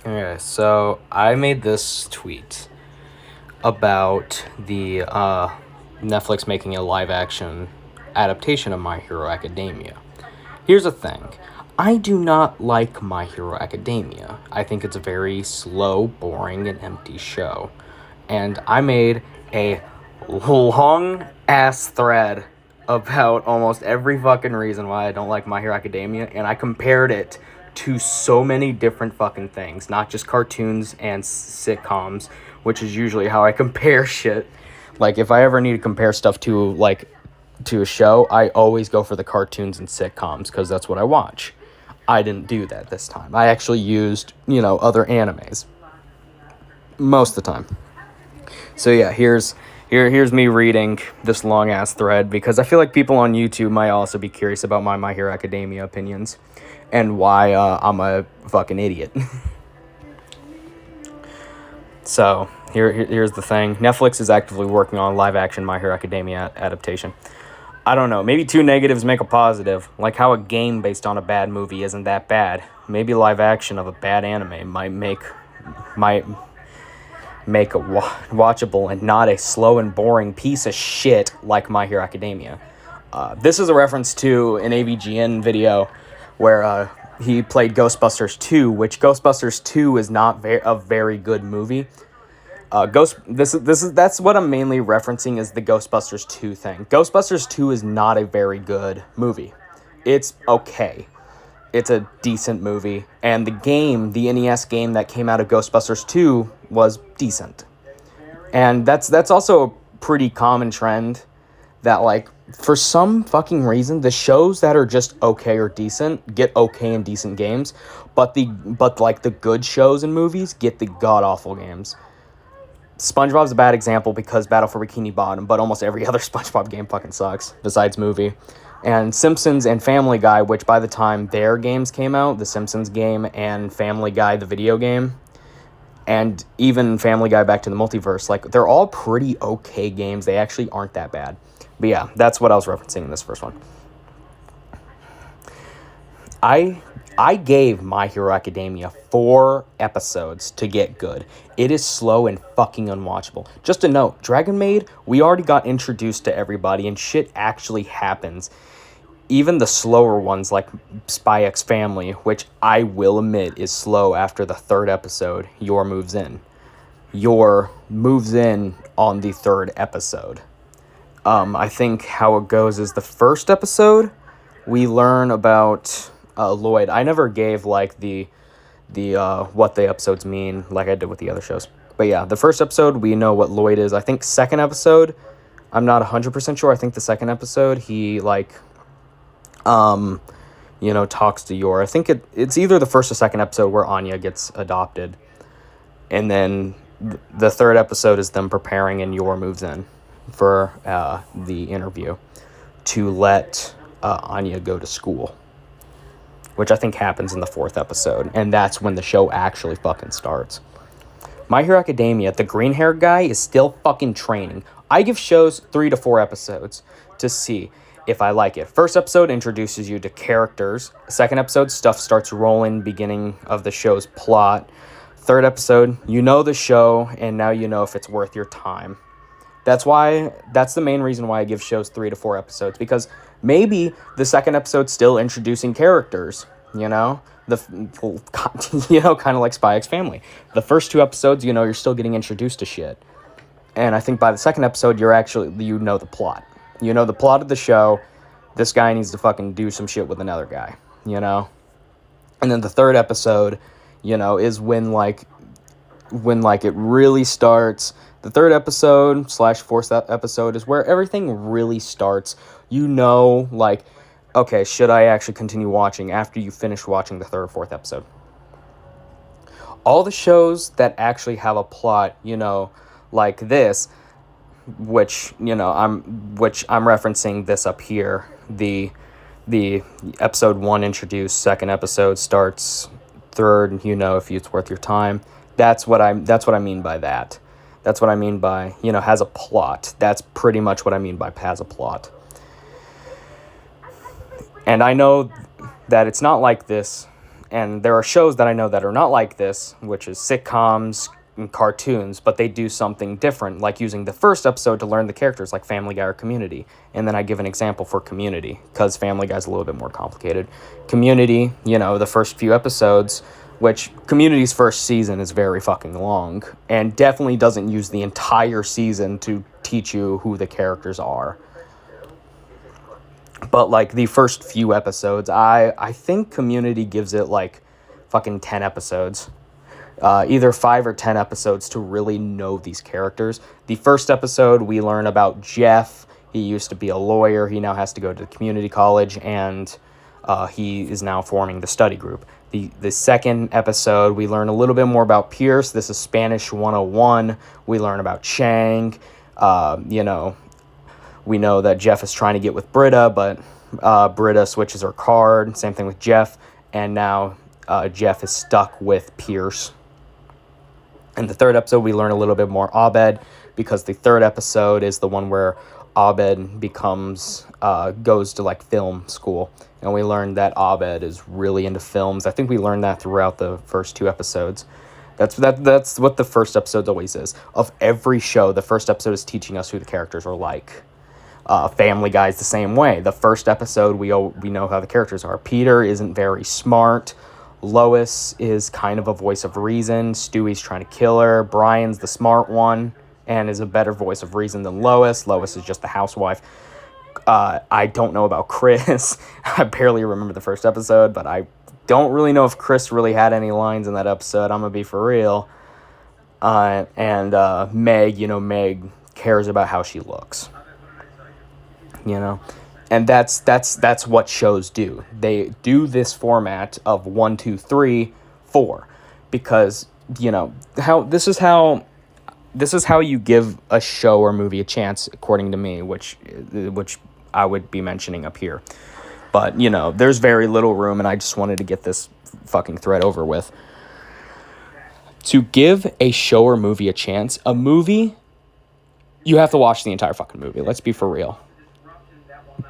Okay, so I made this tweet about the Netflix making a live action adaptation of My Hero Academia. Here's the thing, I do not like My Hero Academia. I think it's a very slow, boring, and empty show. And I made a long ass thread about almost every fucking reason why I don't like My Hero Academia, and I compared it to so many different fucking things, not just cartoons and sitcoms, which is usually how I compare shit. Like, if I ever need to compare stuff to a show, I always go for the cartoons and sitcoms because that's what I watch. I didn't do that this time. I actually used, other animes most of the time. So yeah, here's me reading this long ass thread because I feel like people on YouTube might also be curious about My Hero Academia opinions and why I'm a fucking idiot. So here's the thing. Netflix is actively working on live action My Hero Academia adaptation. I don't know, maybe two negatives make a positive, like how a game based on a bad movie isn't that bad. Maybe live action of a bad anime might make a watchable and not a slow and boring piece of shit like My Hero Academia. This is a reference to an AVGN video where he played Ghostbusters 2, which Ghostbusters 2 is not a very good movie. That's what I'm mainly referencing is the Ghostbusters 2 thing. Ghostbusters 2 is not a very good movie. It's okay. It's a decent movie, and the NES game that came out of Ghostbusters 2 was decent. And that's also a pretty common trend that, like, for some fucking reason the shows that are just okay or decent get okay and decent games, but the good shows and movies get the god awful games. SpongeBob's a bad example because Battle for Bikini Bottom, but almost every other SpongeBob game fucking sucks besides movie. And Simpsons and Family Guy, which by the time their games came out, the Simpsons game and Family Guy the video game, and even Family Guy Back to the Multiverse, like, they're all pretty okay games. They actually aren't that bad. But yeah, that's what I was referencing in this first one. I gave My Hero Academia 4 episodes to get good. It is slow and fucking unwatchable. Just a note, Dragon Maid, we already got introduced to everybody and shit actually happens. Even the slower ones like Spy X Family, which I will admit is slow after the 3rd episode, Yor moves in. Yor moves in on the 3rd episode. I think how it goes is the 1st episode, we learn about Lloyd. I never gave like the what the episodes mean like I did with the other shows. But yeah, the 1st episode we know what Lloyd is. I think 2nd episode, I'm not 100% sure. I think the 2nd episode he talks to Yor. I think it's either the 1st or 2nd episode where Anya gets adopted. And then the 3rd episode is them preparing and Yor moves in for the interview to let Anya go to school, which I think happens in the 4th episode, and that's when the show actually fucking starts. My Hero Academia, the green-haired guy is still fucking training. I give shows 3 to 4 episodes to see if I like it. 1st episode introduces you to characters. 2nd episode, stuff starts rolling, beginning of the show's plot. 3rd episode, you know the show, and now you know if it's worth your time. That's the main reason why I give shows 3 to 4 episodes, because maybe the 2nd episode's still introducing characters, kind of like Spy X Family. The first 2 episodes, you're still getting introduced to shit. And I think by the 2nd episode, you know the plot. You know the plot of the show. This guy needs to fucking do some shit with another guy, And then the 3rd episode, is when it really starts. The 3rd episode / 4th episode is where everything really starts. Okay, should I actually continue watching after you finish watching the 3rd or 4th episode? All the shows that actually have a plot, like this, which I'm referencing this up here. The episode 1 introduced, 2nd episode starts, 3rd, if it's worth your time. That's what I mean by that. That's what I mean by, has a plot. That's pretty much what I mean by has a plot. And I know that it's not like this And there are shows that I know that are not like this, which is sitcoms and cartoons, but they do something different, like using the first episode to learn the characters, like Family Guy or Community. And then I give an example for Community, because Family Guy's a little bit more complicated. Community, the first few episodes, which Community's first season is very fucking long, and definitely doesn't use the entire season to teach you who the characters are. But, like, the first few episodes, I think Community gives it, like, fucking 10 episodes. Either 5 or 10 episodes to really know these characters. The first episode, we learn about Jeff. He used to be a lawyer. He now has to go to the community college, and he is now forming the study group. The second episode, we learn a little bit more about Pierce. This is Spanish 101. We learn about Chang. We know that Jeff is trying to get with Britta, but Britta switches her card. Same thing with Jeff. And now Jeff is stuck with Pierce. In the third episode, we learn a little bit more Abed, because the third episode is the one where Abed goes to, like, film school. And we learn that Abed is really into films. I think we learned that throughout the first 2 episodes. That's what the first episode always is. Of every show, the first episode is teaching us who the characters are like. Family Guy's the same way. The first episode, we know how the characters are. Peter isn't very smart. Lois is kind of a voice of reason. Stewie's trying to kill her. Brian's the smart one and is a better voice of reason than Lois. Lois is just the housewife. I don't know about Chris. I barely remember the first episode, but I don't really know if Chris really had any lines in that episode. I'm going to be for real. And Meg, Meg cares about how she looks. And that's what shows do. They do this format of 1, 2, 3, 4, because this is how you give a show or movie a chance, according to me, which I would be mentioning up here. But there's very little room, and I just wanted to get this fucking thread over with. To give a show or movie a chance, a movie, you have to watch the entire fucking movie. Let's be for real.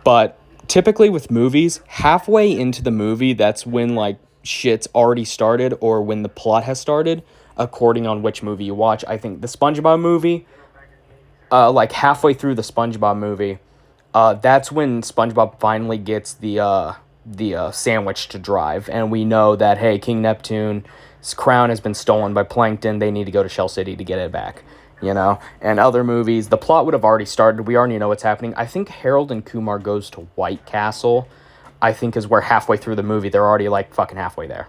But typically with movies, halfway into the movie, that's when, like, shit's already started, or when the plot has started, according on which movie you watch. I think the SpongeBob movie, like halfway through the SpongeBob movie, that's when SpongeBob finally gets the sandwich to drive, and we know that, hey, King Neptune's crown has been stolen by Plankton. They need to go to Shell City to get it back. And other movies, the plot would have already started. We already know what's happening. I think Harold and Kumar Goes to White Castle, I think, is where halfway through the movie, they're already, like, fucking halfway there.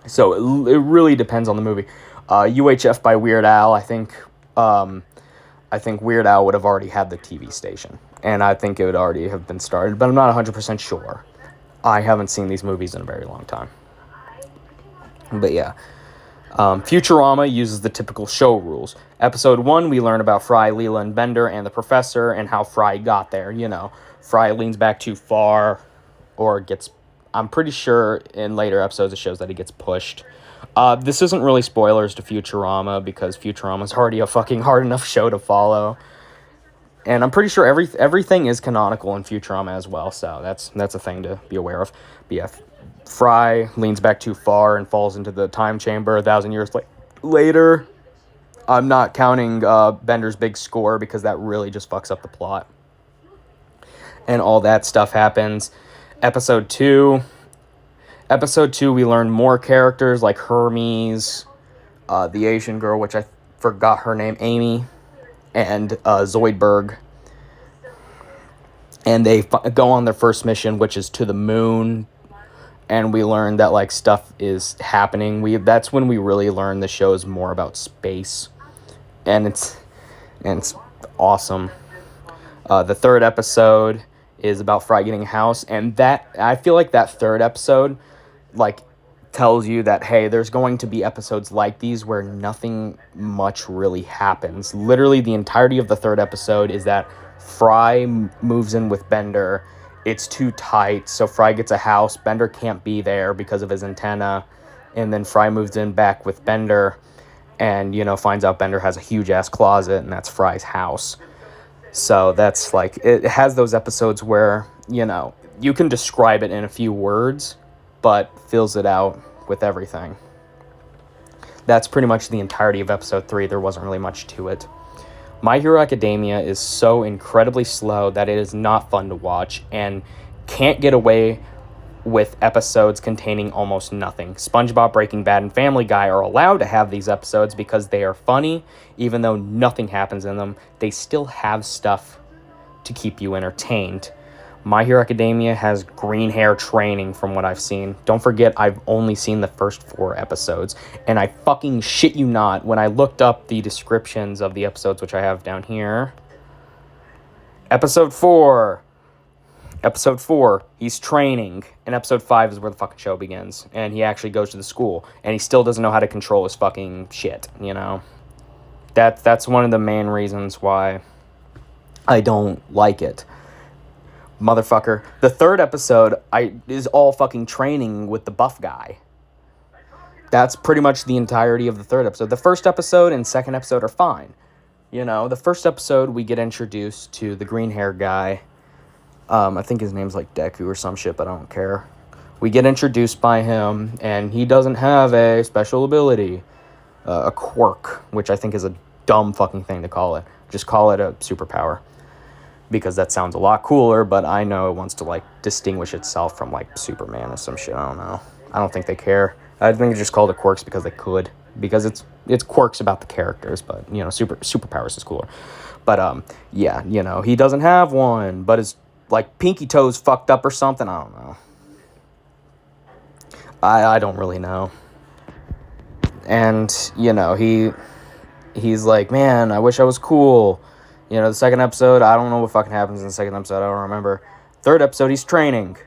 So it really depends on the movie. UHF by Weird Al, I think Weird Al would have already had the TV station, and I think it would already have been started, but I'm not 100% sure. I haven't seen these movies in a very long time. But yeah. Futurama uses the typical show rules. Episode 1, we learn about Fry, Leela, and Bender, and the professor, and how Fry got there. Fry leans back too far, or gets... I'm pretty sure in later episodes it shows that he gets pushed. This isn't really spoilers to Futurama, because Futurama's already a fucking hard enough show to follow. And I'm pretty sure everything is canonical in Futurama as well, so that's a thing to be aware of. But yeah, Fry leans back too far and falls into the time chamber 1,000 years later. I'm not counting Bender's big score, because that really just fucks up the plot. And all that stuff happens. Episode 2, we learn more characters like Hermes, the Asian girl, which I forgot her name, Amy, and Zoidberg. And they go on their first mission, which is to the moon. And we learn that, like, stuff is happening. That's when we really learn the show is more about space. And it's awesome. The third episode is about Fry getting a house, and that, I feel like that third episode, like, tells you that, hey, there's going to be episodes like these where nothing much really happens. Literally, the entirety of the third episode is that Fry moves in with Bender. It's too tight, so Fry gets a house. Bender can't be there because of his antenna, and then Fry moves in back with Bender, and, finds out Bender has a huge-ass closet, and that's Fry's house. So that's, like, it has those episodes where, you can describe it in a few words, but fills it out with everything. That's pretty much the entirety of episode 3. There wasn't really much to it. My Hero Academia is so incredibly slow that it is not fun to watch and can't get away with episodes containing almost nothing. SpongeBob, Breaking Bad, and Family Guy are allowed to have these episodes because they are funny. Even though nothing happens in them, they still have stuff to keep you entertained. My Hero Academia has green hair training from what I've seen. Don't forget, I've only seen the first 4 episodes. And I fucking shit you not, when I looked up the descriptions of the episodes, which I have down here. Episode 4, he's training. And episode 5 is where the fucking show begins. And he actually goes to the school. And he still doesn't know how to control his fucking shit, you know? That's one of the main reasons why I don't like it. Motherfucker. The 3rd episode is all fucking training with the buff guy. That's pretty much the entirety of the 3rd episode. The 1st episode and 2nd episode are fine. You know, the 1st episode, we get introduced to the green hair guy. I think his name's like Deku or some shit, but I don't care. We get introduced by him, and he doesn't have a special ability. A quirk, which I think is a dumb fucking thing to call it. Just call it a superpower. Because that sounds a lot cooler, but I know it wants to, like, distinguish itself from, like, Superman or some shit. I don't know. I don't think they care. I think they just called it quirks because they could. Because it's quirks about the characters, but, you know, superpowers is cooler. But, yeah, you know, he doesn't have one, but his, like, pinky toes fucked up or something. I don't know. I don't really know. And, you know, he's like, man, I wish I was cool. You know, the 2nd episode, I don't know what fucking happens in the 2nd episode. I don't remember. 3rd episode, he's training.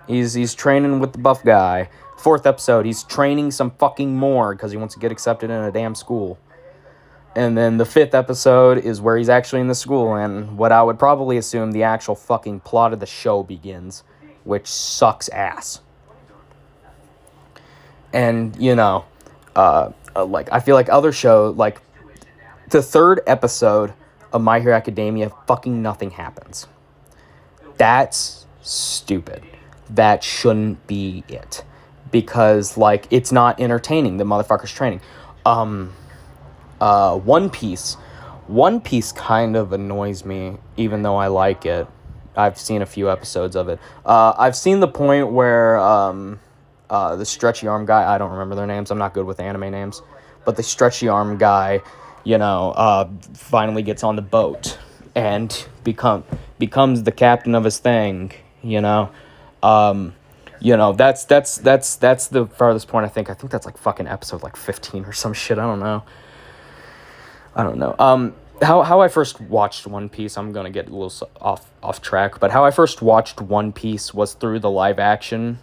He's training with the buff guy. 4th episode, he's training some fucking more because he wants to get accepted in a damn school. And then the 5th episode is where he's actually in the school, and what I would probably assume the actual fucking plot of the show begins, which sucks ass. And, you know, like, I feel like other shows, like, the 3rd episode of My Hero Academia, fucking nothing happens. That's stupid. That shouldn't be it. Because, like, it's not entertaining. The motherfucker's training. One Piece kind of annoys me, even though I like it. I've seen a few episodes of it. I've seen the point where, the stretchy arm guy, I don't remember their names, I'm not good with anime names, but the stretchy arm guy, you know, finally gets on the boat and becomes the captain of his thing, you know. You know, that's the farthest point, I think. I think that's like fucking episode like 15 or some shit. I don't know. How I first watched One Piece, I'm gonna get a little off track, but how I first watched One Piece was through the live action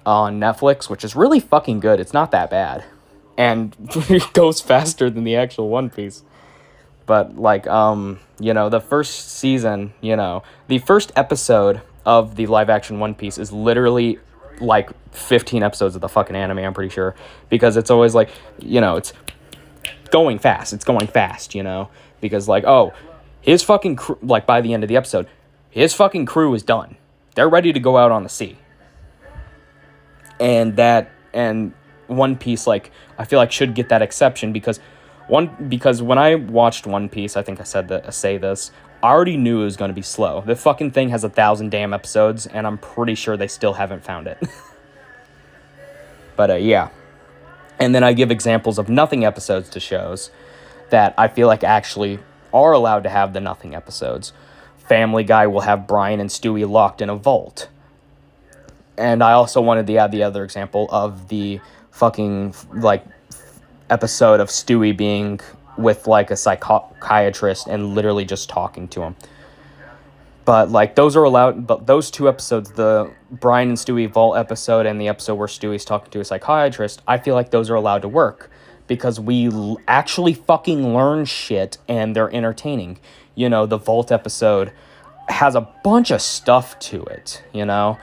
on Netflix, which is really fucking good. It's not that bad. And it goes faster than the actual One Piece. But, like, you know, the first season, you know, the first episode of the live-action One Piece is literally, like, 15 episodes of the fucking anime, I'm pretty sure. Because it's always, like, you know, it's going fast, you know. Because, like, oh, his fucking crew, like, by the end of the episode, his fucking crew is done. They're ready to go out on the sea. And One Piece, like, I feel like should get that exception because when I watched One Piece, I think I say this, I already knew it was going to be slow. The fucking thing has 1,000 damn episodes, and I'm pretty sure they still haven't found it. But, yeah. And then I give examples of nothing episodes to shows that I feel like actually are allowed to have the nothing episodes. Family Guy will have Brian and Stewie locked in a vault. And I also wanted to add the other example of the fucking, like, episode of Stewie being with, like, a psychiatrist and literally just talking to him. But, like, those are allowed, but those 2 episodes, the Brian and Stewie vault episode and the episode where Stewie's talking to a psychiatrist, I feel like those are allowed to work because we actually fucking learn shit and they're entertaining. You know, the vault episode has a bunch of stuff to it, you know?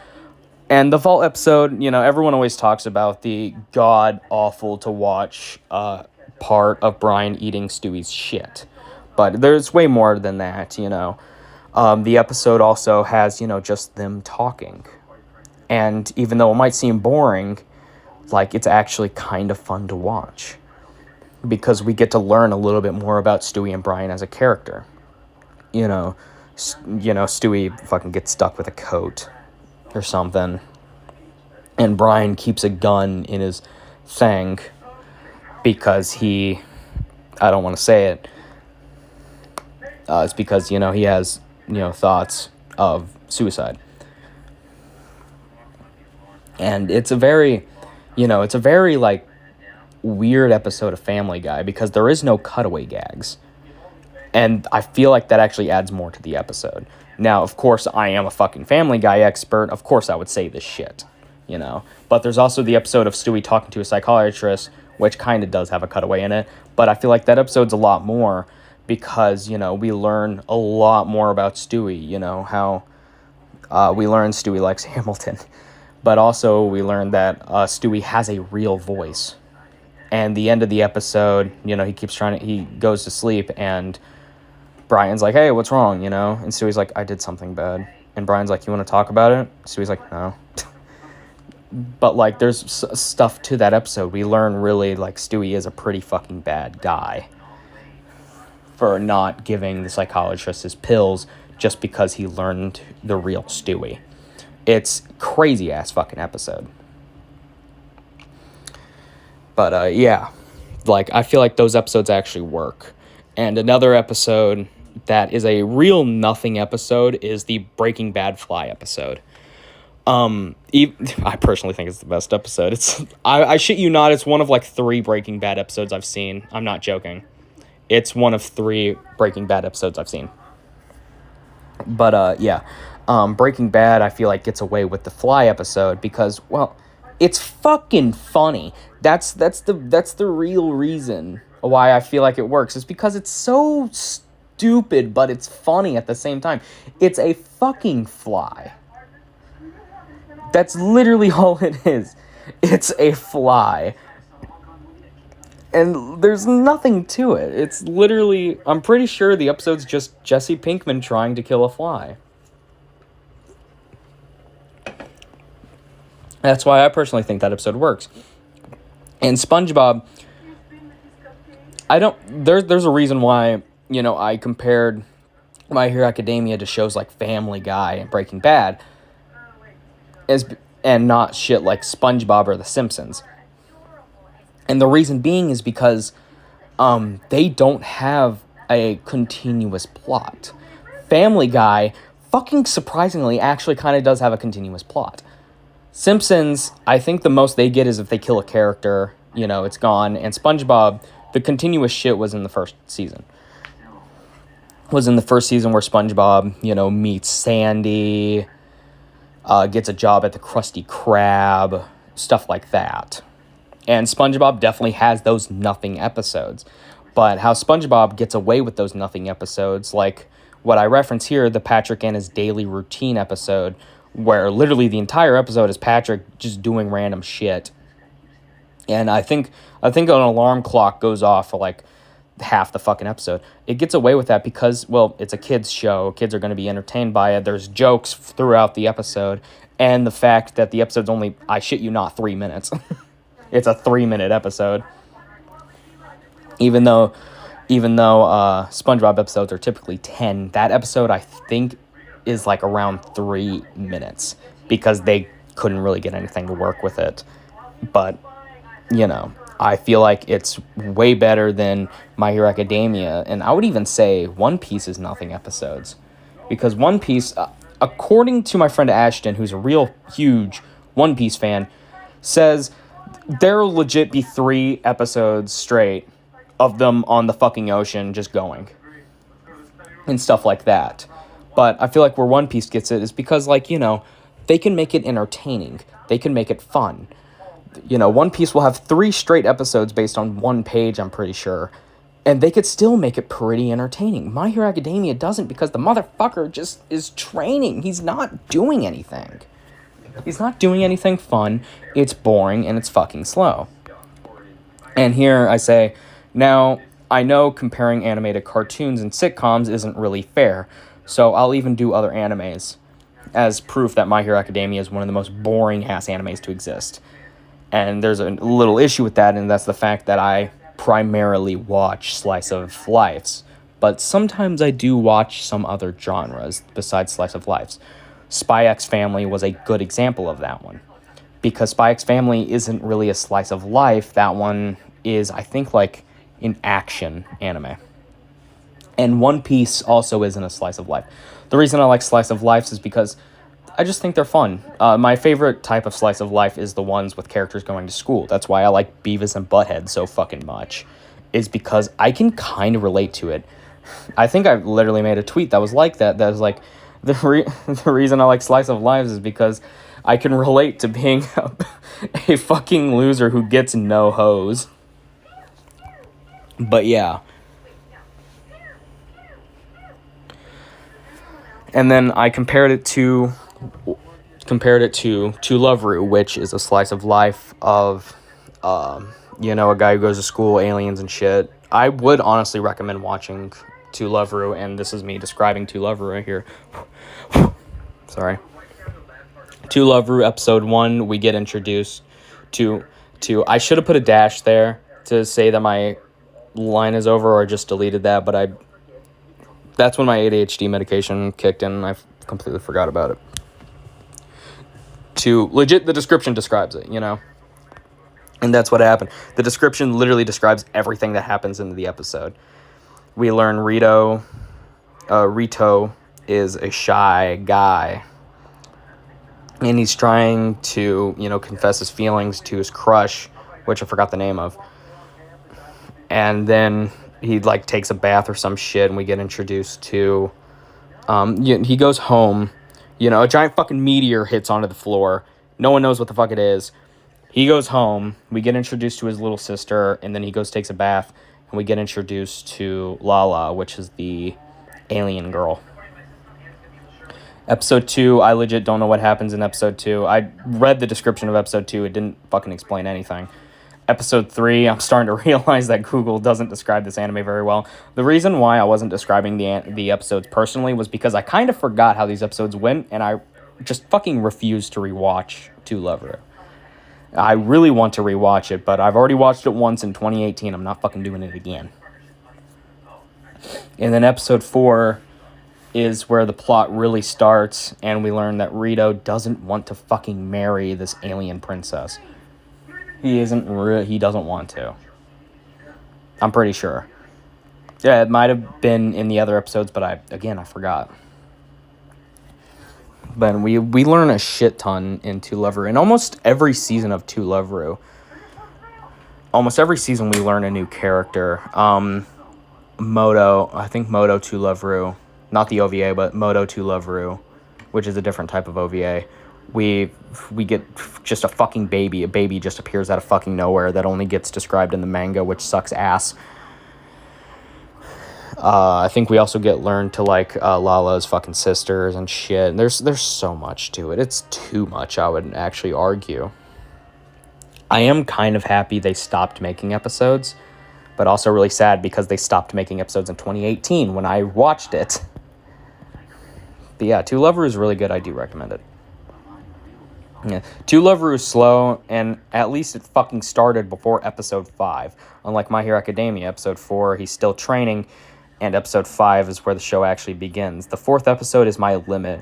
And the vault episode, you know, everyone always talks about the god-awful to watch part of Brian eating Stewie's shit. But there's way more than that, you know. The episode also has, you know, just them talking. And even though it might seem boring, like, it's actually kind of fun to watch. Because we get to learn a little bit more about Stewie and Brian as a character. Stewie fucking gets stuck with a coat or something. And Brian keeps a gun in his thing because I don't want to say it. It's because, he has, thoughts of suicide. And it's a very, like, weird episode of Family Guy because there is no cutaway gags. And I feel like that actually adds more to the episode. Now, of course, I am a fucking Family Guy expert. Of course I would say this shit, But there's also the episode of Stewie talking to a psychiatrist, which kind of does have a cutaway in it. But I feel like that episode's a lot more because, we learn a lot more about Stewie, how we learn Stewie likes Hamilton. But also we learn that Stewie has a real voice. And the end of the episode, he he goes to sleep and Brian's like, hey, what's wrong, And Stewie's like, I did something bad. And Brian's like, you want to talk about it? Stewie's like, no. But, like, there's stuff to that episode. We learn really, like, Stewie is a pretty fucking bad guy for not giving the psychiatrist his pills just because he learned the real Stewie. It's crazy-ass fucking episode. But, yeah. Like, I feel like those episodes actually work. And another episode that is a real nothing episode is the Breaking Bad Fly episode. I personally think it's the best episode. I shit you not, it's one of like 3 Breaking Bad episodes I've seen. I'm not joking. It's one of 3 Breaking Bad episodes I've seen. But, yeah. Breaking Bad, I feel like, gets away with the Fly episode because, well, it's fucking funny. That's the real reason why I feel like it works. It's because it's so stupid, but it's funny at the same time. It's a fucking fly. That's literally all it is. It's a fly. And there's nothing to it. It's literally, I'm pretty sure the episode's just Jesse Pinkman trying to kill a fly. That's why I personally think that episode works. And SpongeBob, there's a reason why, I compared My Hero Academia to shows like Family Guy and Breaking Bad, and not shit like SpongeBob or The Simpsons. And the reason being is because they don't have a continuous plot. Family Guy, fucking surprisingly, actually kind of does have a continuous plot. Simpsons, I think the most they get is if they kill a character, it's gone. And SpongeBob, the continuous shit was in the first season. Was in the first season where SpongeBob, meets Sandy, gets a job at the Krusty Krab, stuff like that. And SpongeBob definitely has those nothing episodes. But how SpongeBob gets away with those nothing episodes, like what I reference here, the Patrick and his daily routine episode, where literally the entire episode is Patrick just doing random shit. And I think an alarm clock goes off for like half the fucking episode. It gets away with that because, well, it's a kids show. Kids are going to be entertained by it. There's jokes throughout the episode. And the fact that the episode's only, I shit you not, 3 minutes. It's a 3-minute episode. Even though SpongeBob episodes are typically 10, that episode I think is like around 3 minutes because they couldn't really get anything to work with it. But, I feel like it's way better than My Hero Academia. And I would even say One Piece is nothing episodes. Because One Piece, according to my friend Ashton, who's a real huge One Piece fan, says there'll legit be 3 episodes straight of them on the fucking ocean just going. And stuff like that. But I feel like where One Piece gets it is because, like, they can make it entertaining. They can make it fun. One Piece will have 3 straight episodes based on 1 page, I'm pretty sure. And they could still make it pretty entertaining. My Hero Academia doesn't because the motherfucker just is training. He's not doing anything. He's not doing anything fun. It's boring and it's fucking slow. And here I say, now, I know comparing animated cartoons and sitcoms isn't really fair. So I'll even do other animes. as proof that My Hero Academia is one of the most boring-ass animes to exist. And there's a little issue with that, and that's the fact that I primarily watch slice of lives. But sometimes I do watch some other genres besides slice of lives. Spy X Family was a good example of that one. Because Spy X Family isn't really a slice of life. That one is, I think, like an action anime. And One Piece also isn't a slice of life. The reason I like slice of lives is because I just think they're fun. My favorite type of slice of life is the ones with characters going to school. That's why I like Beavis and Butthead so fucking much. Is because I can kind of relate to it. I think I literally made a tweet that was like that. That was like, the reason I like slice of lives is because I can relate to being a fucking loser who gets no hose. But yeah. And then I compared it to To Love Ru, which is a slice of life of, a guy who goes to school, aliens and shit. I would honestly recommend watching To Love Ru, and this is me describing To Love Ru right here. Sorry. To Love Ru, episode 1, we get introduced to I should have put a dash there to say that my line is over, or I just deleted that, but that's when my ADHD medication kicked in, and I completely forgot about it. The description describes it, And that's what happened. The description literally describes everything that happens in the episode. We learn Rito is a shy guy. And he's trying to, confess his feelings to his crush, which I forgot the name of. And then he, takes a bath or some shit, and we get introduced to... he goes home. A giant fucking meteor hits onto the floor. No one knows what the fuck it is. He goes home. We get introduced to his little sister, and then he takes a bath, and we get introduced to Lala, which is the alien girl. Episode 2, I legit don't know what happens in episode 2. I read the description of episode 2. It didn't fucking explain anything. Episode 3, I'm starting to realize that Google doesn't describe this anime very well. The reason why I wasn't describing the episodes personally was because I kind of forgot how these episodes went, and I just fucking refused to rewatch To Love Ru. I really want to rewatch it, but I've already watched it once in 2018. I'm not fucking doing it again. And then episode 4 is where the plot really starts, and we learn that Rito doesn't want to fucking marry this alien princess. He doesn't want to. I'm pretty sure. Yeah, it might have been in the other episodes, but I forgot. But we learn a shit ton in To Love Ru. In almost every season of To Love Ru, almost every season we learn a new character. Moto To Love Ru. Not the OVA, but Moto To Love Ru, which is a different type of OVA. We get just a fucking baby. A baby just appears out of fucking nowhere that only gets described in the manga, which sucks ass. I think we also get learned to like Lala's fucking sisters and shit. There's so much to it. It's too much, I would actually argue. I am kind of happy they stopped making episodes, but also really sad because they stopped making episodes in 2018 when I watched it. But yeah, To Love Ru is really good. I do recommend it. Yeah. To Love Ru is slow, and at least it fucking started before episode 5. Unlike My Hero Academia, episode 4, he's still training, and episode 5 is where the show actually begins. The 4th episode is my limit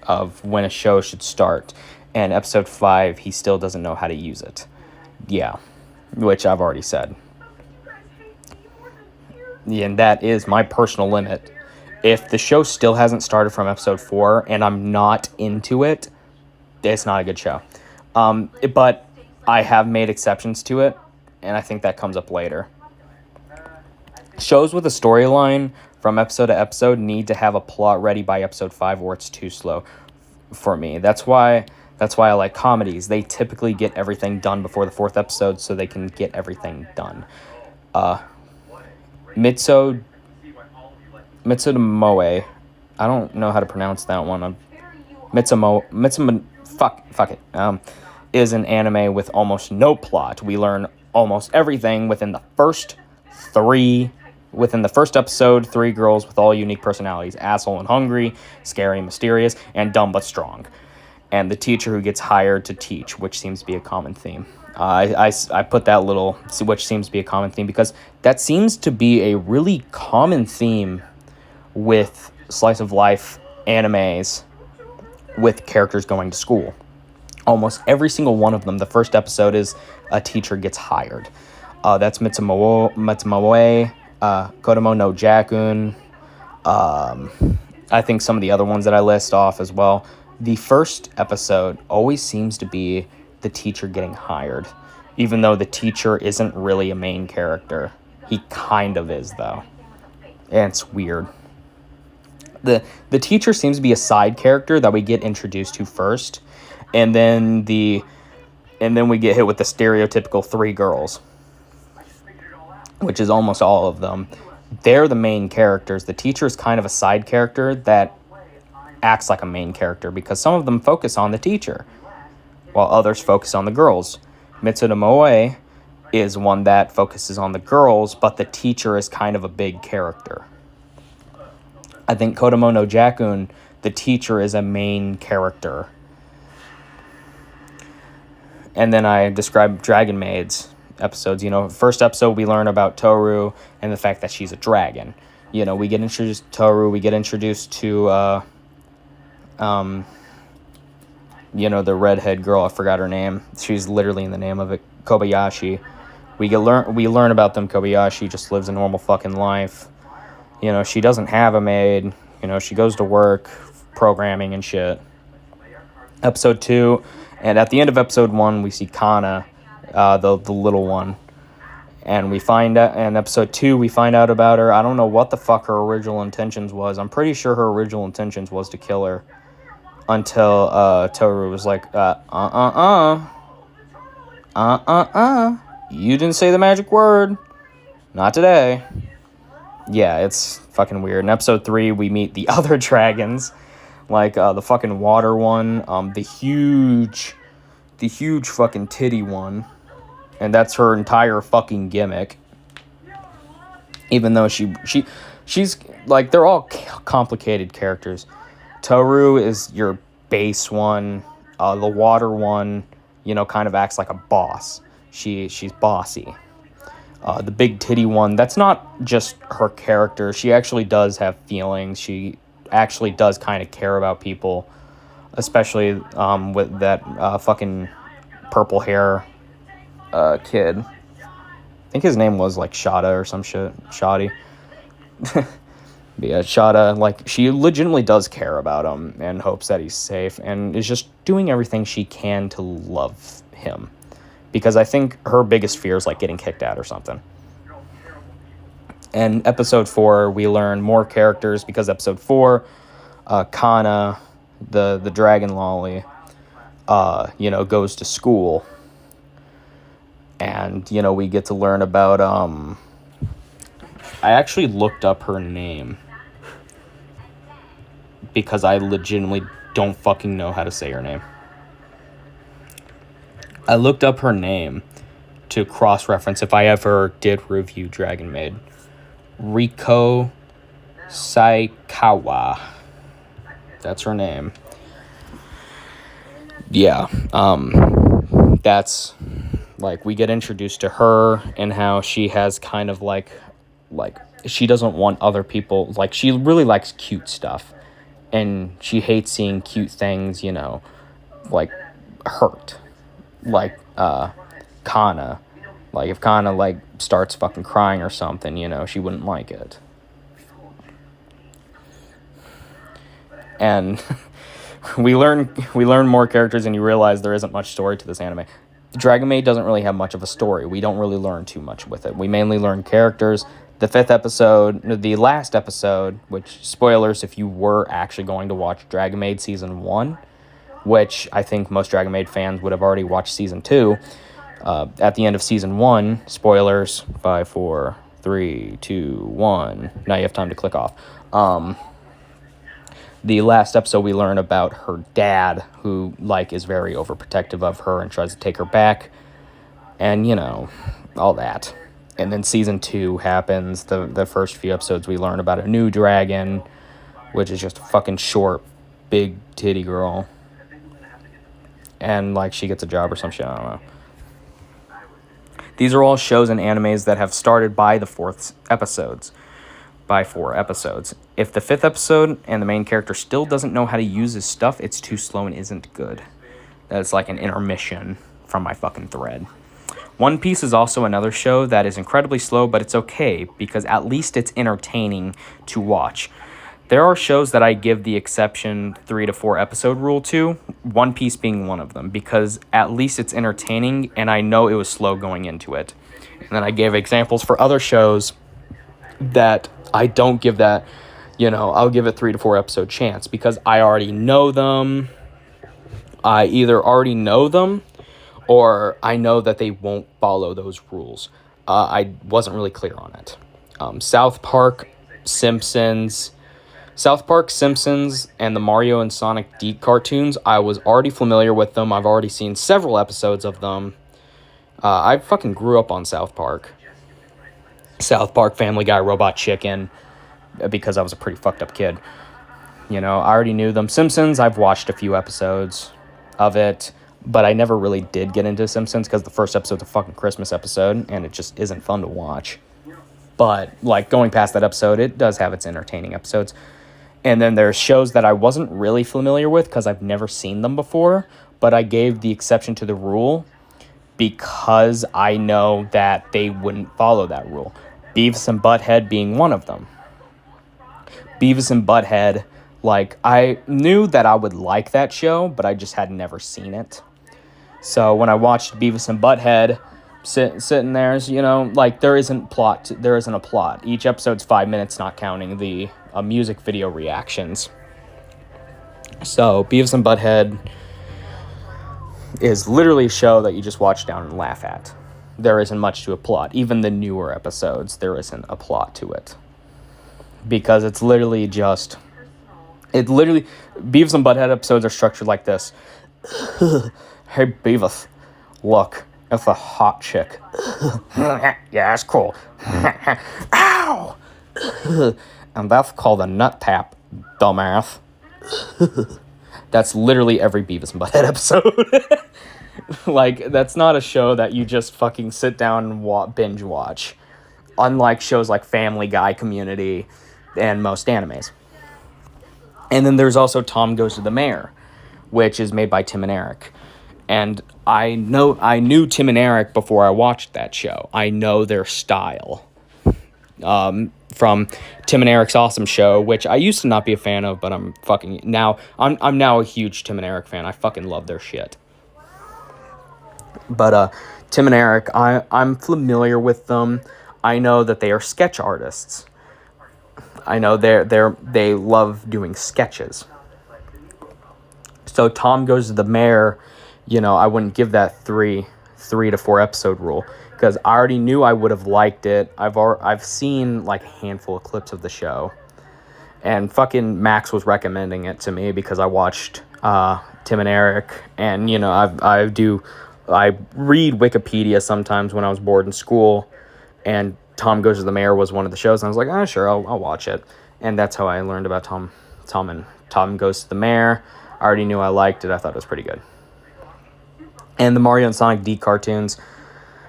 of when a show should start, and episode 5, he still doesn't know how to use it. Yeah, which I've already said. Yeah, and that is my personal limit. If the show still hasn't started from episode 4 and I'm not into it, it's not a good show. But I have made exceptions to it, and I think that comes up later. Shows with a storyline from episode to episode need to have a plot ready by episode 5 or it's too slow for me. That's why I like comedies. They typically get everything done before the 4th episode so they can get everything done. Mitsudo Moe. I don't know how to pronounce that one. Fuck it. Is an anime with almost no plot. We learn almost everything within the first 3 Within the first episode, 3 girls with all unique personalities: asshole and hungry, scary and mysterious, and dumb but strong. And the teacher who gets hired to teach, which seems to be a common theme. I put that little, which seems to be a common theme, because that seems to be a really common theme with slice of life animes with characters going to school. Almost every single one of them, the first episode is a teacher gets hired. That's Mitsumoe, Kodomo no Jakun. I think some of the other ones that I list off as well. The first episode always seems to be the teacher getting hired, even though the teacher isn't really a main character. He kind of is, though. And it's weird. The teacher seems to be a side character that we get introduced to first, and then we get hit with the stereotypical 3 girls, which is almost all of them. They're the main characters. The teacher is kind of a side character that acts like a main character, because some of them focus on the teacher while others focus on the girls. Mitsumoe is one that focuses on the girls, but the teacher is kind of a big character. I think Kodomo no Jakun, the teacher is a main character. And then I described Dragon Maid's episodes. First episode we learn about Toru and the fact that she's a dragon. We get introduced to Toru, we get introduced to the redhead girl, I forgot her name. She's literally in the name of it, Kobayashi. We learn about them. Kobayashi just lives a normal fucking life. She doesn't have a maid. She goes to work, programming and shit. Episode 2, and at the end of episode 1, we see Kana, the little one. And we find out, in episode 2, we find out about her. I don't know what the fuck her original intentions was. I'm pretty sure her original intentions was to kill her, until Toru was like, you didn't say the magic word. Not today. Yeah, it's fucking weird. In episode 3, we meet the other dragons, like the fucking water one, the huge fucking titty one, and that's her entire fucking gimmick. Even though she's like, they're all complicated characters. Toru is your base one. The water one, kind of acts like a boss. She's bossy. The big titty one, that's not just her character. She actually does have feelings. She actually does kind of care about people, especially with that fucking purple hair kid. I think his name was like Shada or some shit. Shoddy. But yeah, Shada, like, she legitimately does care about him and hopes that he's safe and is just doing everything she can to love him. Because I think her biggest fear is, like, getting kicked out or something. And episode 4, we learn more characters, because episode 4, Kana, the dragon lolly, goes to school. And, we get to learn about, I actually looked up her name, because I legitimately don't fucking know how to say her name. I looked up her name to cross-reference if I ever did review Dragon Maid. Riko Saikawa. That's her name. Yeah, that's, like, we get introduced to her and how she has kind of, like, she doesn't want other people, like, she really likes cute stuff. And she hates seeing cute things, like, hurt. Like, Kana. Like, if Kana, like, starts fucking crying or something, she wouldn't like it. And we learn more characters, and you realize there isn't much story to this anime. Dragon Maid doesn't really have much of a story. We don't really learn too much with it. We mainly learn characters. The 5th episode, the last episode, which, spoilers if you were actually going to watch Dragon Maid Season 1, which I think most Dragon Maid fans would have already watched Season 2. At the end of Season 1, spoilers, 5, 4, 3, 2, 1. Now you have time to click off. The last episode, we learn about her dad, who, like, is very overprotective of her and tries to take her back. And, all that. And then season 2 happens. The first few episodes we learn about a new dragon, which is just a fucking short, big titty girl. And, like, she gets a job or some shit, I don't know. These are all shows and animes that have started by the 4 episodes. By 4 episodes. If the 5th episode and the main character still doesn't know how to use his stuff, it's too slow and isn't good. That's like an intermission from my fucking thread. One Piece is also another show that is incredibly slow, but it's okay because at least it's entertaining to watch. There are shows that I give the exception 3 to 4 episode rule to, One Piece being one of them, because at least it's entertaining and I know it was slow going into it. And then I gave examples for other shows that I don't give that, I'll give it 3 to 4 episode chance because I already know them. I either already know them or I know that they won't follow those rules. I wasn't really clear on it. South Park, Simpsons, and the Mario and Sonic Deep cartoons, I was already familiar with them. I've already seen several episodes of them. I fucking grew up on South Park. South Park, Family Guy, Robot Chicken, because I was a pretty fucked up kid. I already knew them. Simpsons, I've watched a few episodes of it, but I never really did get into Simpsons because the first episode's a fucking Christmas episode, and it just isn't fun to watch. But, like, going past that episode, it does have its entertaining episodes. And then there's shows that I wasn't really familiar with because I've never seen them before, but I gave the exception to the rule because I know that they wouldn't follow that rule. Beavis and Butthead being one of them. Beavis and Butthead, like, I knew that I would like that show, but I just had never seen it. So when I watched Beavis and Butthead sitting there, like, there isn't a plot. Each episode's 5 minutes, not counting the music video reactions. So Beavis and Butthead is literally a show that you just watch down and laugh at. There isn't much to a plot. Even the newer episodes, there isn't a plot to it. Because it's literally just... Beavis and Butthead episodes are structured like this. Hey, Beavis, look, it's a hot chick. Yeah, that's cool. Ow! And that's called a nut tap, dumbass. That's literally every Beavis and Butthead episode. Like, that's not a show that you just fucking sit down and binge watch. Unlike shows like Family Guy, Community, and most animes. And then there's also Tom Goes to the Mayor, which is made by Tim and Eric. And I knew Tim and Eric before I watched that show. I know their style. From Tim and Eric's Awesome Show, which I used to not be a fan of, but I'm now a huge Tim and Eric fan. I fucking love their shit. But Tim and Eric, I'm familiar with them. I know that they are sketch artists. I know they love doing sketches. So Tom Goes to the Mayor, I wouldn't give that 3 to 4 episode rule because I already knew I would have liked it. I've seen like a handful of clips of the show, and fucking Max was recommending it to me because I watched Tim and Eric, and I read Wikipedia sometimes when I was bored in school, and Tom Goes to the Mayor was one of the shows, and I was like, sure, I'll watch it. And that's how I learned about Tom Goes to the Mayor. I already knew I liked it. I thought it was pretty good. And the Mario and Sonic D cartoons.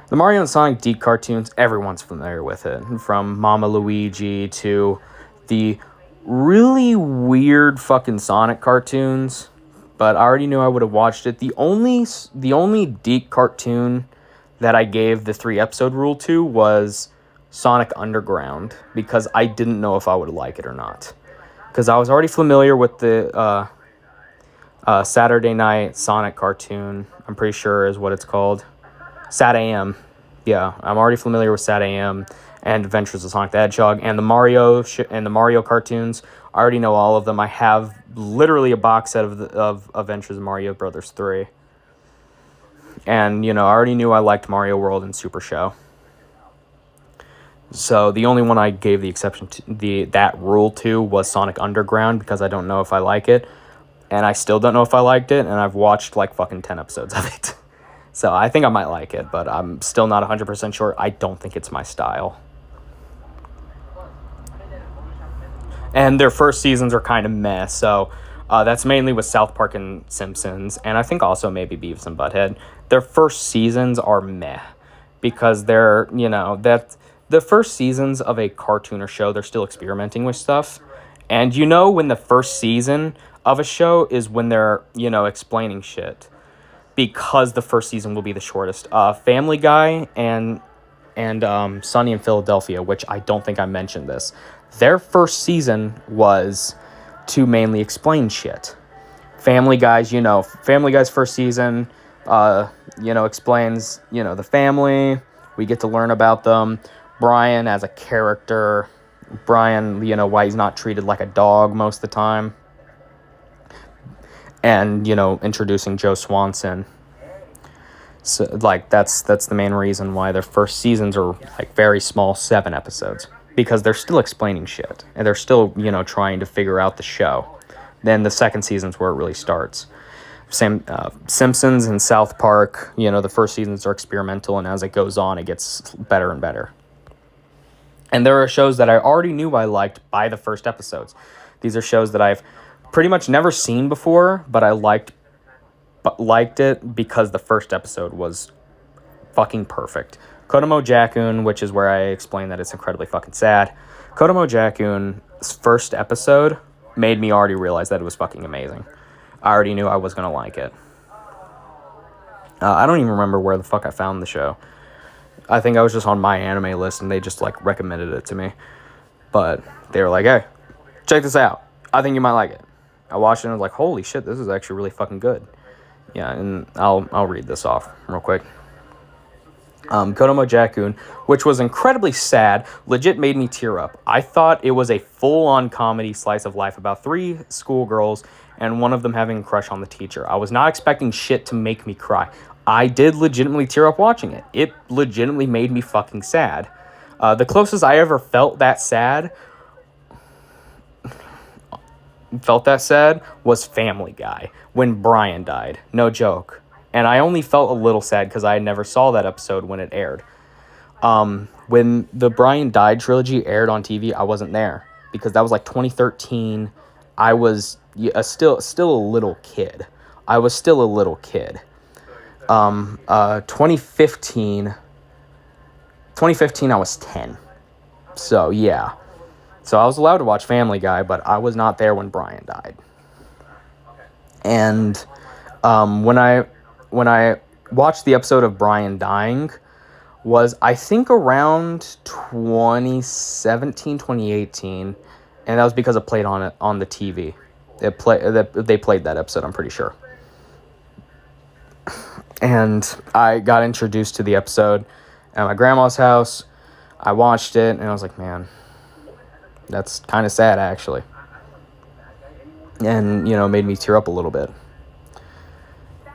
The Mario and Sonic D cartoons, everyone's familiar with it. From Mama Luigi to the really weird fucking Sonic cartoons. But I already knew I would have watched it. The only Deke cartoon that I gave the 3 episode rule to was Sonic Underground, because I didn't know if I would like it or not. Because I was already familiar with the Saturday Night Sonic cartoon, I'm pretty sure is what it's called. Sat AM. Yeah, I'm already familiar with Sat AM and Adventures of Sonic the Hedgehog and the Mario cartoons. I already know all of them. I have literally a box set of Adventures of Mario Brothers 3. And, I already knew I liked Mario World and Super Show. So the only one I gave the exception to that rule to was Sonic Underground, because I don't know if I like it. And I still don't know if I liked it, and I've watched like fucking 10 episodes of it. So I think I might like it, but I'm still not 100% sure. I don't think it's my style. And their first seasons are kind of meh, so that's mainly with South Park and Simpsons, and I think also maybe Beavis and Butthead. Their first seasons are meh, because they're, that the first seasons of a cartoon or show, they're still experimenting with stuff. And when the first season of a show is when they're, explaining shit. Because the first season will be the shortest. Family Guy and Sunny in Philadelphia, which I don't think I mentioned this. Their first season was to mainly explain shit. Family Guy's first season, explains, the family. We get to learn about them. Brian as a character. Brian, why he's not treated like a dog most of the time. And, introducing Joe Swanson. So, that's the main reason why their first seasons are, very small, 7 episodes. Because they're still explaining shit. And they're still, trying to figure out the show. Then the second season's where it really starts. Same, Simpsons and South Park, the first seasons are experimental, and as it goes on, it gets better and better. And there are shows that I already knew I liked by the first episodes. These are shows that I've pretty much never seen before, but I liked it because the first episode was fucking perfect. Kodomo Jakun, which is where I explained that it's incredibly fucking sad. Kodomo Jakun's first episode made me already realize that it was fucking amazing. I already knew I was going to like it. I don't even remember where the fuck I found the show. I think I was just on my anime list and they just recommended it to me. But they were like, hey, check this out. I think you might like it. I watched it and I was like, holy shit, this is actually really fucking good. Yeah, and I'll read this off real quick. Kodomo Jakun, which was incredibly sad, legit made me tear up. I thought it was a full-on comedy slice of life about 3 schoolgirls and one of them having a crush on the teacher. I was not expecting shit to make me cry. I did legitimately tear up watching it. It legitimately made me fucking sad. The closest I ever felt that sad was Family Guy, when Brian died. No joke. And I only felt a little sad because I never saw that episode when it aired. When the Brian died trilogy aired on TV, I wasn't there. Because that was 2013. I was still a little kid. 2015, I was 10. So, yeah. So I was allowed to watch Family Guy, but I was not there when Brian died. And when I watched the episode of Brian dying was, I think, around 2017, 2018, and that was because it played on the TV. They played that episode, I'm pretty sure. And I got introduced to the episode at my grandma's house. I watched it, and I was like, man, that's kind of sad, actually. And, made me tear up a little bit.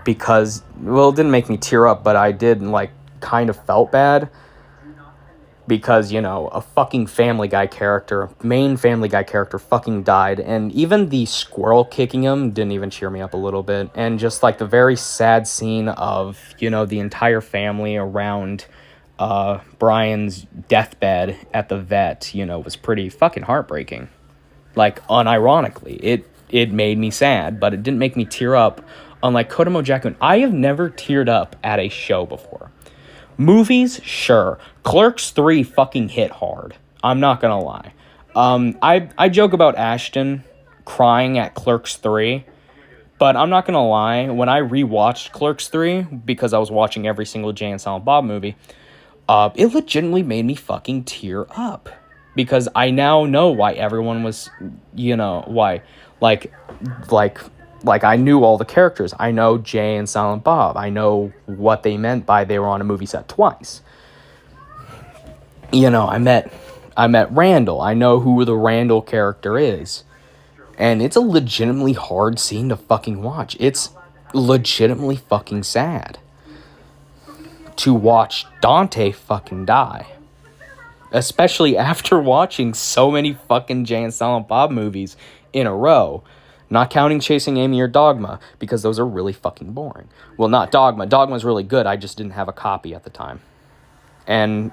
Because, well, it didn't make me tear up, but I did, kind of felt bad. Because, a fucking main Family Guy character fucking died. And even the squirrel kicking him didn't even cheer me up a little bit. And just, the very sad scene of, the entire family around Brian's deathbed at the vet, was pretty fucking heartbreaking. Unironically. It made me sad, but it didn't make me tear up. Unlike Kodomo Jakun, I have never teared up at a show before. Movies, sure. Clerks 3 fucking hit hard. I'm not gonna lie. I joke about Ashton crying at Clerks 3, but I'm not gonna lie. When I rewatched Clerks 3, because I was watching every single Jay and Silent Bob movie, it legitimately made me fucking tear up. Because I now know why everyone was, why. I knew all the characters. I know Jay and Silent Bob. I know what they meant by they were on a movie set twice. I met Randall. I know who the Randall character is. And it's a legitimately hard scene to fucking watch. It's legitimately fucking sad to watch Dante fucking die. Especially after watching so many fucking Jay and Silent Bob movies in a row. Not counting Chasing Amy or Dogma, because those are really fucking boring. Well, not Dogma. Dogma's really good. I just didn't have a copy at the time. And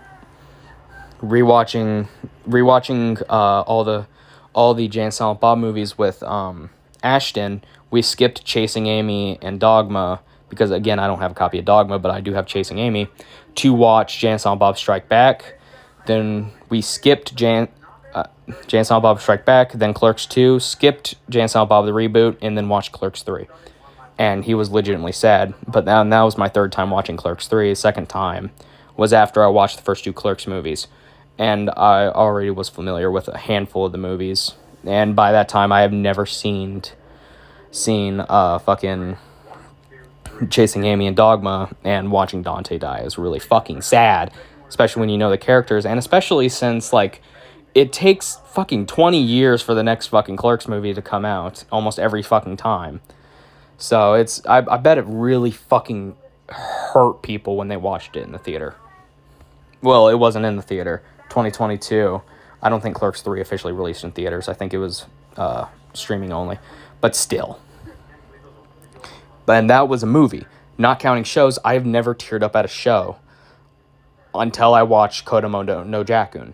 rewatching all the Jay and Silent Bob movies with Ashton, we skipped Chasing Amy and Dogma, because again, I don't have a copy of Dogma, but I do have Chasing Amy, to watch Jay and Silent Bob Strike Back. Then we skipped Jay and Silent Bob Strike Back, then Clerks 2, skipped Jay and Silent Bob the reboot, and then watched Clerks 3. And he was legitimately sad. But that was my third time watching Clerks 3. The second time was after I watched the first two Clerks movies. And I already was familiar with a handful of the movies. And by that time, I have never seen fucking Chasing Amy and Dogma, and watching Dante die is really fucking sad. Especially when you know the characters, and especially since, like, it takes fucking 20 years for the next fucking Clerks movie to come out, almost every fucking time. So I bet it really fucking hurt people when they watched it in the theater. Well, it wasn't in the theater. 2022. I don't think Clerks 3 officially released in theaters. I think it was streaming only. But still. And that was a movie. Not counting shows, I have never teared up at a show until I watched Kodomo no Jakun.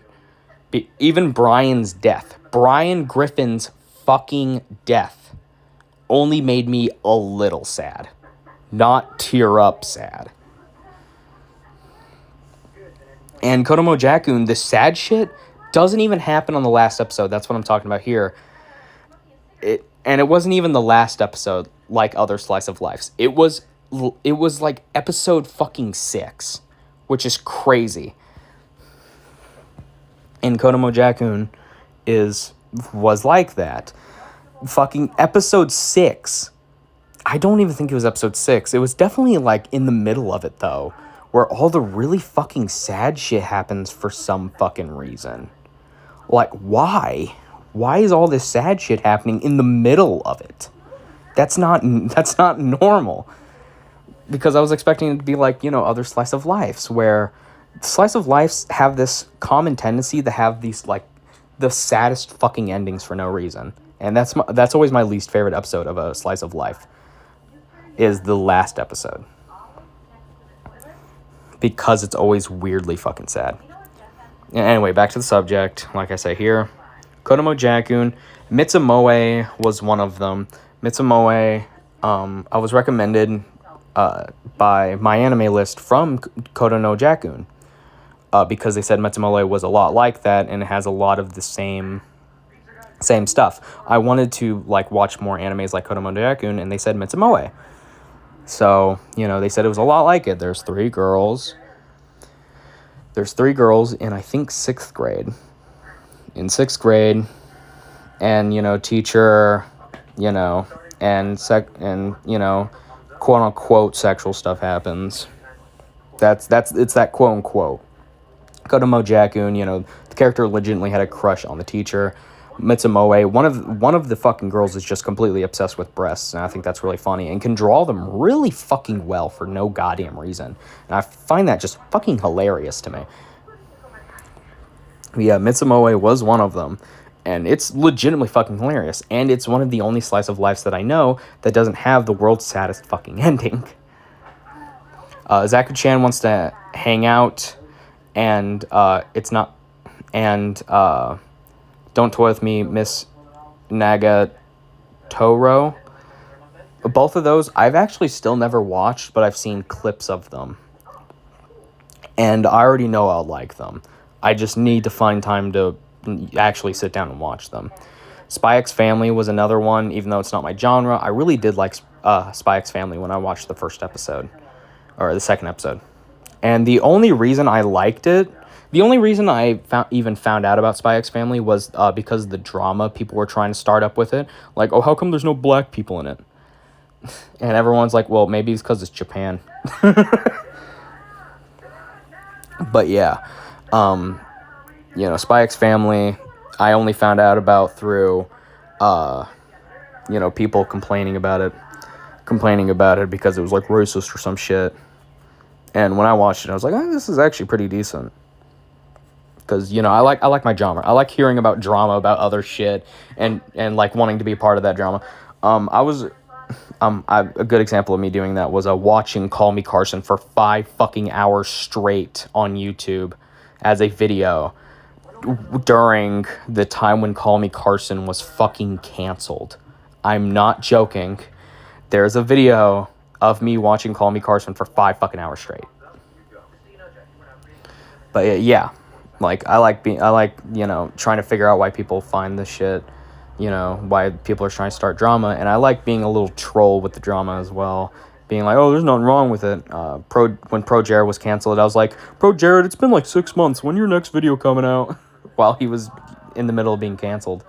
Even Brian's death. Brian Griffin's fucking death only made me a little sad. Not tear up sad. And Kodomo Jakun, the sad shit doesn't even happen on the last episode. That's what I'm talking about here. And it wasn't even the last episode like other Slice of Lives. It was like episode fucking 6, which is crazy. And Kodomo Jakun was like that. Fucking episode 6. I don't even think it was episode 6. It was definitely like in the middle of it though, where all the really fucking sad shit happens for some fucking reason. Like, why? Why is all this sad shit happening in the middle of it? That's not normal. Because I was expecting it to be like, other Slice of Lives, where Slice of Lives have this common tendency to have these, like, the saddest fucking endings for no reason. And that's always my least favorite episode of a Slice of Life, is the last episode. Because it's always weirdly fucking sad. Anyway, back to the subject. Like I say here, Kodomo Jakun, Mitsumoe was one of them. Mitsumoe, I was recommended by My Anime List from Kodomo Jakun, because they said Mitsumoe was a lot like that, and it has a lot of the same stuff. I wanted to watch more animes like Kodomo Jakun, and they said Mitsumoe. So, they said it was a lot like it. There's three girls in, I think, 6th grade. In 6th grade, and, teacher, and quote unquote sexual stuff happens. It's that quote unquote. Kodomo Jakun, the character legitimately had a crush on the teacher. Mitsumoe, one of the fucking girls is just completely obsessed with breasts, and I think that's really funny, and can draw them really fucking well for no goddamn reason. And I find that just fucking hilarious to me. But yeah, Mitsumoe was one of them, and it's legitimately fucking hilarious, and it's one of the only Slice of Lives that I know that doesn't have the world's saddest fucking ending. Zaku-chan wants to hang out, and it's not, and Don't Toy With Me, Miss Nagatoro. Both of those, I've actually still never watched, but I've seen clips of them. And I already know I'll like them. I just need to find time to actually sit down and watch them. Spy X Family was another one, even though it's not my genre. I really did like Spy X Family when I watched the first episode, or the second episode. And the only reason I liked it, the only reason I found out about Spy X Family was because of the drama people were trying to start up with it. Like, oh, how come there's no black people in it? And everyone's like, well, maybe it's because it's Japan. But yeah, Spy X Family, I only found out about through, people complaining about it because it was like racist or some shit. And when I watched it, I was like, oh, this is actually pretty decent. Because, I like my genre. I like hearing about drama, about other shit, and like wanting to be part of that drama. A good example of me doing that was watching Call Me Carson for 5 fucking hours straight on YouTube as a video during the time when Call Me Carson was fucking canceled. I'm not joking. There's a video of me watching Call Me Carson for 5 fucking hours straight. But yeah, like I like, you know, trying to figure out why people find this shit, you know, why people are trying to start drama, and I like being a little troll with the drama as well, being like, oh, there's nothing wrong with it. When Pro Jared was canceled, I was like, Pro Jared, it's been like 6 months, when your next video coming out? While he was in the middle of being canceled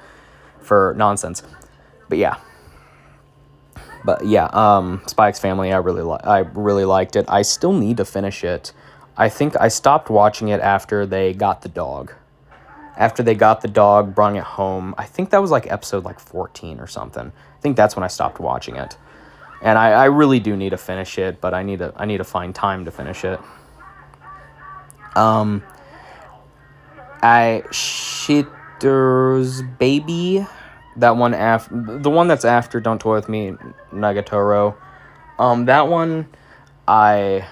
for nonsense. But yeah, Spy X Family, I really liked it. I still need to finish it. I think I stopped watching it after they got the dog. After they got the dog, brought it home. I think that was like episode like 14 or something. I think that's when I stopped watching it. And I really do need to finish it, but I need to find time to finish it. Shitter's Baby, that one the one that's after Don't Toy With Me, Nagatoro. That one, I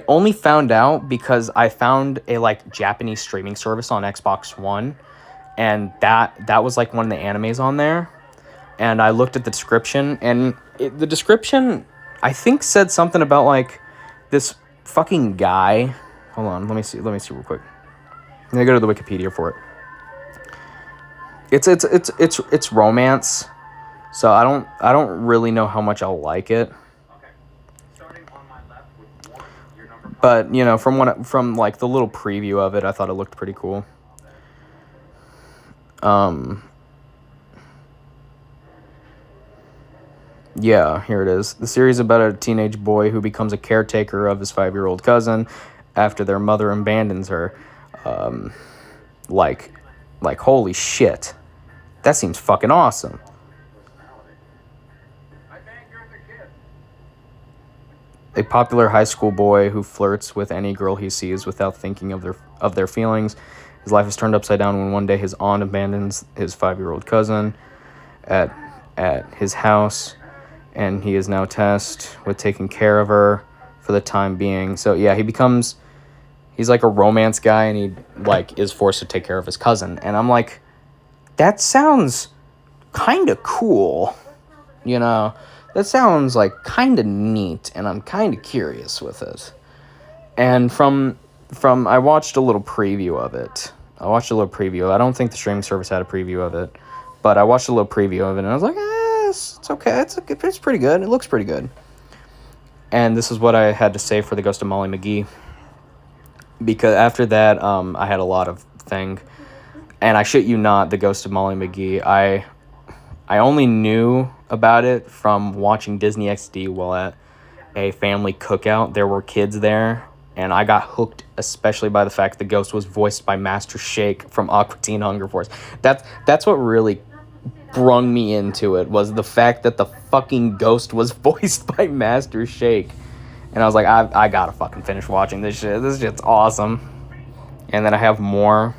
only found out because I found a like Japanese streaming service on Xbox One, and that was like one of the animes on there, and I looked at the description, and the description I think said something about like this fucking guy. Hold on, let me see real quick. I'm gonna go to the Wikipedia for it. It's romance, so I don't really know how much I'll like it. But you know, from like the little preview of it, I thought it looked pretty cool. Yeah, here it is. The series about a teenage boy who becomes a caretaker of his 5-year-old cousin after their mother abandons her. Like holy shit. That seems fucking awesome. A popular high school boy who flirts with any girl he sees without thinking of their feelings. His life is turned upside down when one day his aunt abandons his 5-year-old cousin at his house, and he is now tasked with taking care of her for the time being. So yeah, he's like a romance guy, and he like is forced to take care of his cousin. And I'm like, that sounds kind of cool, you know? That sounds like kind of neat, and I'm kind of curious with it. And from I watched a little preview of it. I don't think the streaming service had a preview of it, but I watched a little preview of it, and I was like, it's okay. It's pretty good. It looks pretty good. And this is what I had to say for the Ghost of Molly McGee. Because after that, I had a lot of thing. And I shit you not, the Ghost of Molly McGee, I only knew about it from watching Disney XD while at a family cookout. There were kids there, and I got hooked, especially by the fact the ghost was voiced by Master Shake from Aqua Teen Hunger Force. That's what really brung me into it, was the fact that the fucking ghost was voiced by Master Shake. And I was like, I gotta fucking finish watching this shit. This shit's awesome. And then I have more.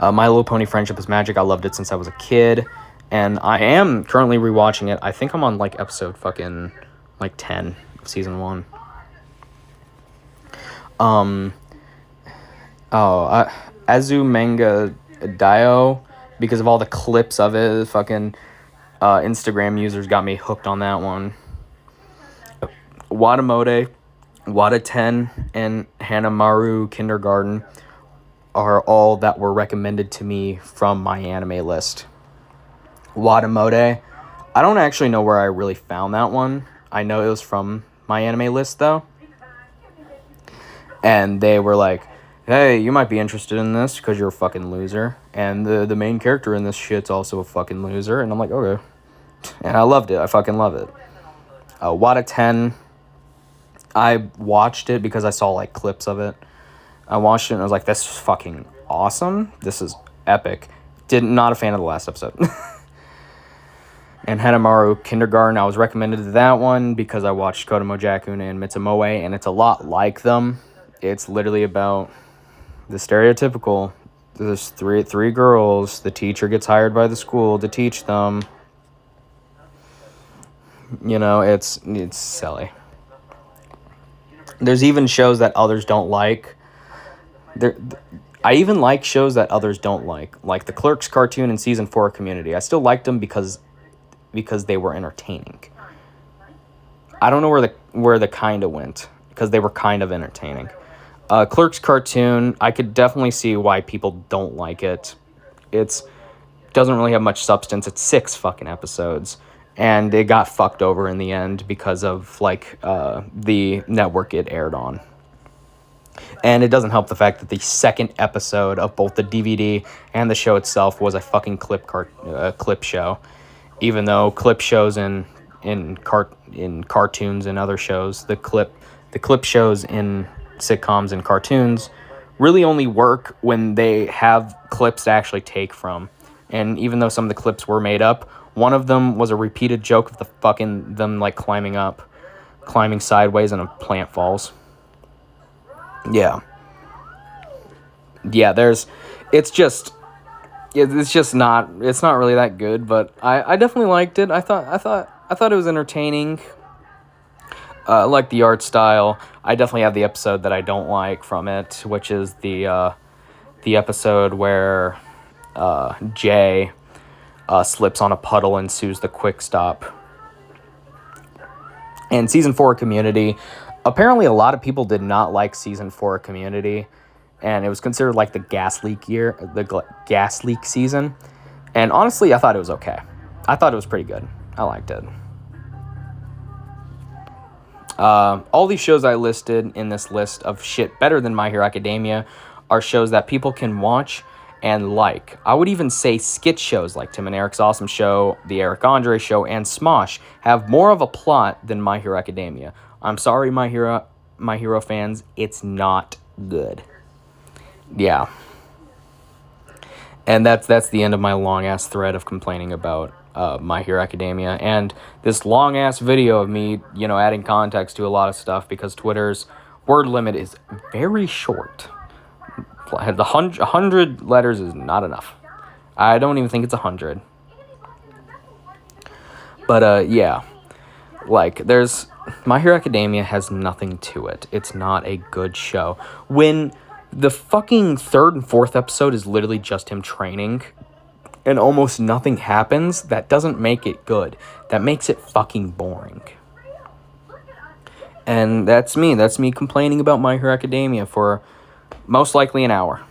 My Little Pony Friendship is Magic. I loved it since I was a kid. And I am currently rewatching it. I think I'm on like episode fucking like 10 of season 1. Azumanga Daioh, because of all the clips of it, fucking Instagram users got me hooked on that one. Watamote, Wata 10, and Hanamaru Kindergarten are all that were recommended to me from my anime list. Watamote, I don't actually know where I really found that one. I know it was from my anime list, though. And they were like, hey, you might be interested in this because you're a fucking loser. And the main character in this shit's also a fucking loser. And I'm like, okay. And I loved it. I fucking love it. Wata 10, I watched it because I saw like clips of it. I watched it and I was like, this is fucking awesome. This is epic. Not a fan of the last episode. And Hanamaru Kindergarten, I was recommended to that one because I watched Kodomo Jakun and Mitsumoe, and it's a lot like them. It's literally about the stereotypical there's three girls. The teacher gets hired by the school to teach them. You know, it's silly. There's even shows that others don't like. I even like shows that others don't like the Clerks cartoon in season 4 of Community. I still liked them because they were entertaining. I don't know where the kinda went, because they were kind of entertaining. Clerks cartoon, I could definitely see why people don't like it. It's doesn't really have much substance. It's 6 fucking episodes, and it got fucked over in the end because of the network it aired on. And it doesn't help the fact that the second episode of both the DVD and the show itself was a fucking clip show, even though clip shows in cartoons and other shows, the clip shows in sitcoms and cartoons really only work when they have clips to actually take from. And even though some of the clips were made up, one of them was a repeated joke of them like climbing sideways and a plant falls. Yeah, it's not really that good, but I definitely liked it. I thought it was entertaining. I like the art style. I definitely have the episode that I don't like from it, which is the episode where Jay slips on a puddle and sues the Quick Stop. And season 4 Community, apparently a lot of people did not like season 4 Community, and it was considered like the gas leak season. And honestly, I thought it was okay. I thought it was pretty good. I liked it. All these shows I listed in this list of shit better than My Hero Academia are shows that people can watch and like. I would even say skit shows like Tim and Eric's Awesome Show, The Eric Andre Show, and Smosh have more of a plot than My Hero Academia. I'm sorry, My Hero fans, it's not good. Yeah. And that's the end of my long-ass thread of complaining about My Hero Academia, and this long-ass video of me, adding context to a lot of stuff, because Twitter's word limit is very short. The 100 letters is not enough. I don't even think it's 100. But, yeah. There's... My Hero Academia has nothing to it. It's not a good show. When the fucking 3rd and 4th episode is literally just him training, and almost nothing happens, that doesn't make it good. That makes it fucking boring. And that's me. That's me complaining about My Hero Academia for most likely an hour.